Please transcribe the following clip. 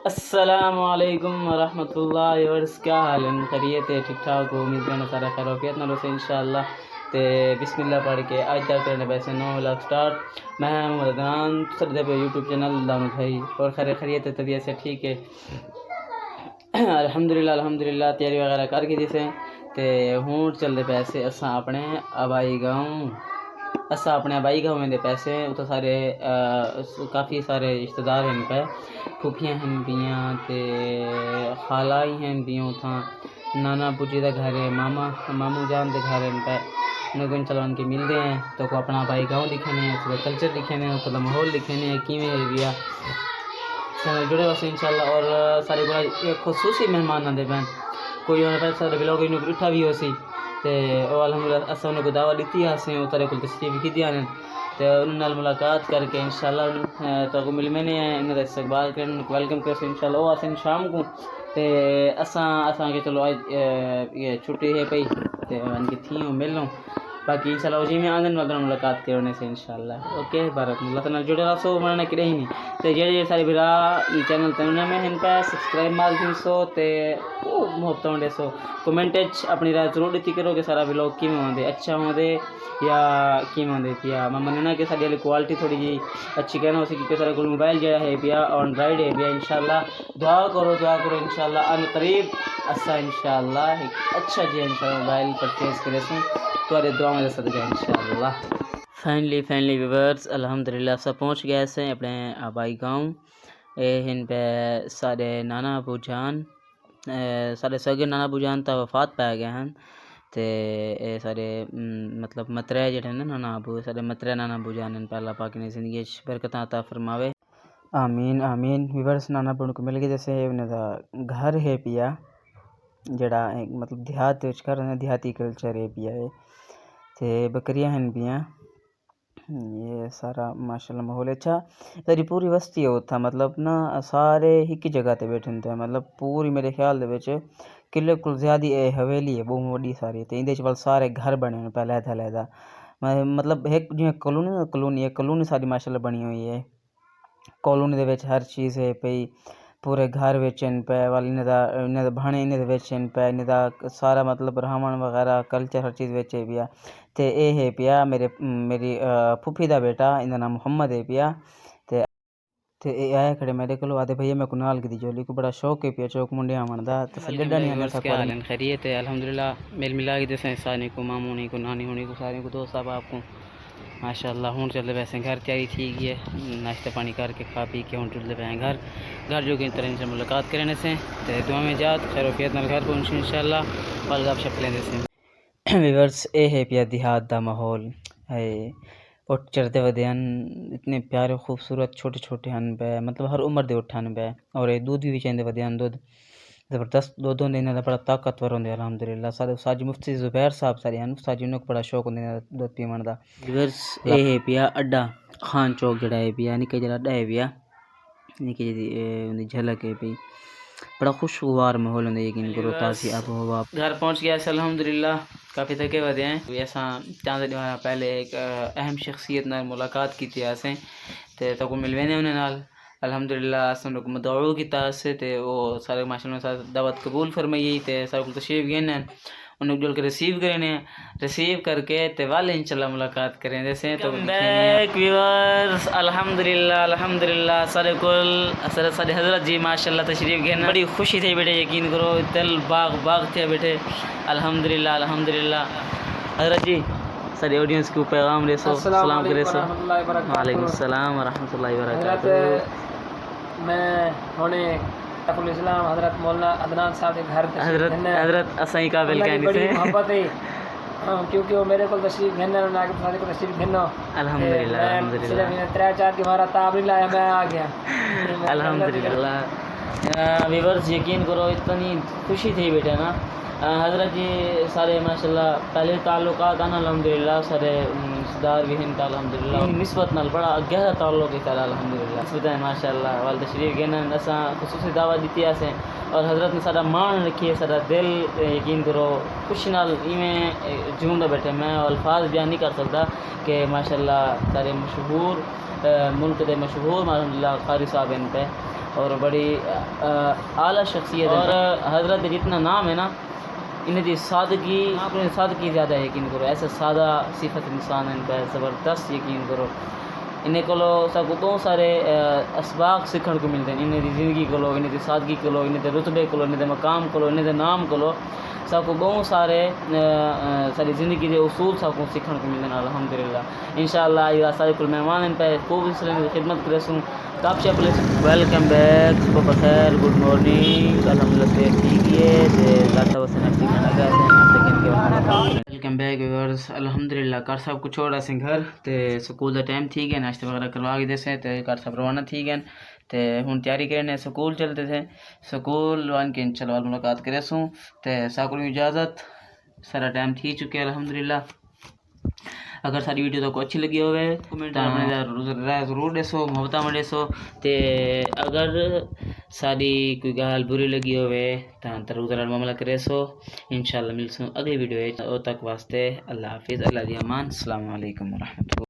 السلام علیکم ورحمۃ اللہ وبرکاتہ. کیا حال ہے؟ خیریت ہے؟ ٹھیک ٹھاک ہو؟ امید کرنا سارا خیر وفیت نال سے انشاءاللہ. تے بسم اللہ پڑھ کے آج تک کرنے پیسے 9 لاکھ سٹارٹ. میں محمد عدنان سردے پہ یوٹیوب چینل دانو بھائی. اور خیریت ہے؟ طبیعت سے ٹھیک ہے؟ الحمدللہ تیاری وغیرہ کر کے جیسے تے ہوں چل دے پیسے اساں اپنے آبائی گاؤں میں دے پیسے اتنا سارے کافی سارے رشتہ دار ہیں پہ پھوپھیاں ہیں پیاں تے خالائی ہیں پیاں اتھاں نانا پوچی دا گھر ہے ماموں جان دے گھر ہیں پہ انہیں کو چلان کے ملتے ہیں تو کو اپنا آبائی گاؤں دکھانے ہیں تو کلچر دکھانے ہیں تو ماحول دکھانے ہیں کیویں ایریا جڑے واسے انشاءاللہ. اور سارے کو ایک خصوصی مہمان آتے پہ کوئی ہونا پہ سارے بلاگ اٹھا بھی ہو سی تے او الحمدللہ اساں انہوں کو دعوت دیتی ہاسیں وہ تارے کو تشریف کی دیا نے تے انہوں نال ملاقات کر کے انشاءاللہ تو کو مل میں نے انہوں کا استقبال کرن ویلکم کریں انشاءاللہ. وہ آسیں شام کو تے اساں کے چلو آج یہ چھٹی ہے پئی تے ان کی تھی مل لوں باقی انشاءاللہ وہ جی میں آنگن والوں ملاقات کرنے سے انشاءاللہ. اوکے بارک اللہ تعالیٰ جڑے راسو مرنے کرے ہی نہیں تے جڑے سارے بھرا چینل تے انہوں میں ہن پہ سبسکرائب مار دیں سو تے محبت ہوں سو کمنٹ اپنی رائے ضرور دیتی کرو کہ سارا ولاگ کیویں ہوندے اچھا ہوندے یا کیویں ہوندے پیا. میں مننا کہ ساری کوالٹی تھوڑی جی اچھی کہنا ہو سی کیونکہ سارے کو موبائل جہاں ہے پیا اینڈرائڈ ہے پیا انشاءاللہ. دعا کرو انشاءاللہ ان قریب اسا انشاءاللہ ایک اچھا جی انشاءاللہ موبائل پرچیز کرے سوں تمہارے دعا میں صدقہ انشاءاللہ. فائنلی ویورز الحمدللہ سب پہنچ گئے سے اپنے آبائی گاؤں. ہن پہ سارے نانا ابو جان سارے سگے نانا ابو جان تا وفات پہ گئے ہیں تے اے سارے مطلب مترے جڑے ہیں نانا ابو سارے مترے نانا ابو جان پہ اللہ پاک نے زندگی برکت عطا فرماوے آمین. ویورز نانا ابو کو مل گئے جیسے انہیں دا گھر ہے پیا جڑا مطلب دیہات وچ گھر ہے دیہاتی کلچر ہے پیا ہے تے بکریاں ہیں پیاں یہ سارا ماشاءاللہ ماحول اچھا. ساری پوری وسطی ہوتا مطلب نا سارے ایک جگہ تے بیٹھے ہیں مطلب پوری میرے خیال دے وچ کلے کل زیادہ حویلی ہے بہت وڈی ساری تے اندے وچ سارے گھر بنے ہیں پہلے علیحدہ مطلب ایک جو کالونی ساری ماشاءاللہ بنی ہوئی ہے. کالونی دے وچ ہر چیز ہے پئی پورے گھر وچن پہ والی انہیں دا بھانے انہیں دے وچن پہ انہیں دا سارا مطلب رہمن وغیرہ کلچر ہر چیز وچے پیا تے اے ہے پیا میری پھوپھی دا بیٹا ان دا نام محمد ہے پیا تے اے آیا کھڑے میرے کولو آدے بھیا میں کو نال کی دی جولی کو بڑا شوق ہے پیا چوک منڈے آمن دا تے گڈا نہیں آنے سکوا خیریت ہے الحمدللہ. میل ملا کے دسیں سارے کو ماموں نہیں کو نانی ہونی کو سارے کو دوست احباب کو ماشاءاللہ. ہوں چلے ویسے گھر تیاری ٹھیک ہے ناشتہ پانی کر کے کھا پی کے ہوں چلے پہ گھر جو کہ طرح سے ملاقات کرنے سے تے دعا میں جات خیر وفیت نال گھر پہنچ انشاءاللہ پل گپ شپ لیندے سے. ویورز اے ہے پیا دیہات دا ماحول ہے اٹھ چڑھتے ودیان اتنے پیارے خوبصورت چھوٹے ہیں پہ مطلب ہر عمر دے اٹھان پہ اور دودھ بھی چاہتے ودیان دودھ زبردست دودھ ہوندے انہاں دا بڑا طاقتور ہوندے الحمدللہ. سارے ساجی مفتی زبیر صاحب سارے ہیں ساجی انہوں کو بڑا شوق ہوندے دودھ پیون دا. ویورز اے ہے پیا اڈا خان چوک جڑا ہے پیا نکا جڑا اڈا ہے پیا نکی جی جھلک ہے پی بڑا خوشگوار ماحول ہوندے یقین کرو تازی آب و ہوا. گھر پہنچ گیا ہے الحمدللہ کافی تھکے ودے ہیں. ایسا چاند دیوانا پہلے ایک اہم شخصیت نال ملاقات کی تھی ایسے تے تو کو ملوے نے انہیں نال الحمدللہ اساں کو مدعو کیتا سے تے وہ سارے ماشاءاللہ دعوت قبول فرمائی تے سارے کو تشریف گئے ہیں انہیں جل کے ریسیو کر کے تے والے انشاءاللہ ملاقات کریں جیسے تو بیک ویورز الحمدللہ سارے کل سارے حضرت جی ماشاءاللہ تشریف گئے ہیں بڑی خوشی تھی بیٹے یقین کرو دل باغ تھے بیٹے الحمدللہ. حضرت جی ساری آڈینس کو پیغام دے سو سلام کرے سو. وعلیکم السلام ورحمۃ اللہ وبرکاتہ. میں ہونے الاسلام حضرت مولانا عدنان صاحب کے گھر حضرت اسائی قابل کہانی سے محبت ہے کیونکہ وہ میرے کو تشریف گھننے اور ناگے صاحب کو تشریف گھنو الحمدللہ صرف 3-4 کی مارا تاب نہیں لایا میں آ گیا الحمدللہ. ویورز یقین کرو اتنی خوشی تھی بیٹے نا حضرت جی سارے ماشاءاللہ پہلے تعلقات ہیں الحمدللہ سارے رشتہدار بھی ہیں الحمدللہ نسبت نال بڑا گہرا تعلق ہے الحمدللہ نسبت ہے ماشاءاللہ وال تشریف گئے ہیں اساں خصوصی دعوت دیتی ہے اور حضرت نے سارا مان رکھی ہے سارا دل یقین کرو خوشی نال ایویں جھومدا بیٹھے میں الفاظ بیان نہیں کر سکتا کہ ماشاءاللہ سارے مشہور ملک دے مشہور الحمدللہ قاری صاحب ہیں پہ اور بڑی اعلیٰ شخصیت ہے. اور حضرت جتنا نام ہے نا انہیں دی سادگی آپ نے سادگی زیادہ یقین کرو. ایسا سادہ صفت انسان ہے ان کا زبردست یقین کرو. انہیں کو سب کو بہت سارے اسباق سیکھنے کو ملتے ہیں. انہیں دی زندگی کو انہیں دی سادگی کو انہیں دے رتبے کو انہیں دے مقام کو انہیں دے نام کو سب کو بہت سارے ساری زندگی کے اصول سب کو سیکھنے کو ملتے ہیں. الحمدللہ انشاءاللہ یہ سارے کل مہمان ان پہ خوب اس طرح خدمت کرے سوں. کاپ سے پلے ویلکم بیک صبح بخیر گڈ مارننگ. الحمدللہ سے ٹھیک ہے ڈاکٹر وسن اچھی کھانا کھاتے ہیں. Welcome back viewers. الحمدللہ کر سب کو چھوڑا سے گھر تے سکول دا ٹائم تھی گیا ناشتہ وغیرہ کروا کے دے تے کر سب روانہ تھی گئے تے ہن تیاری کرنے سکول چلتے تھے. سکول وان کے انشاءاللہ ملاقات کرے سوں تے ساکو اجازت سارا ٹائم تھی چکے. الحمدللہ اگر ساری ویڈیو تو اچھی لگی ہوئے کمنٹ رائے ضرور دسو محبتہ میں دسو تے اگر ساری کوئی گال بری لگی ہوئے تو ضرور معاملہ کرے سو. انشاءاللہ مل سوں اگلی ویڈیو تک واسطے اللہ حافظ. اللہ دی امان. السلام علیکم ورحمۃ اللہ.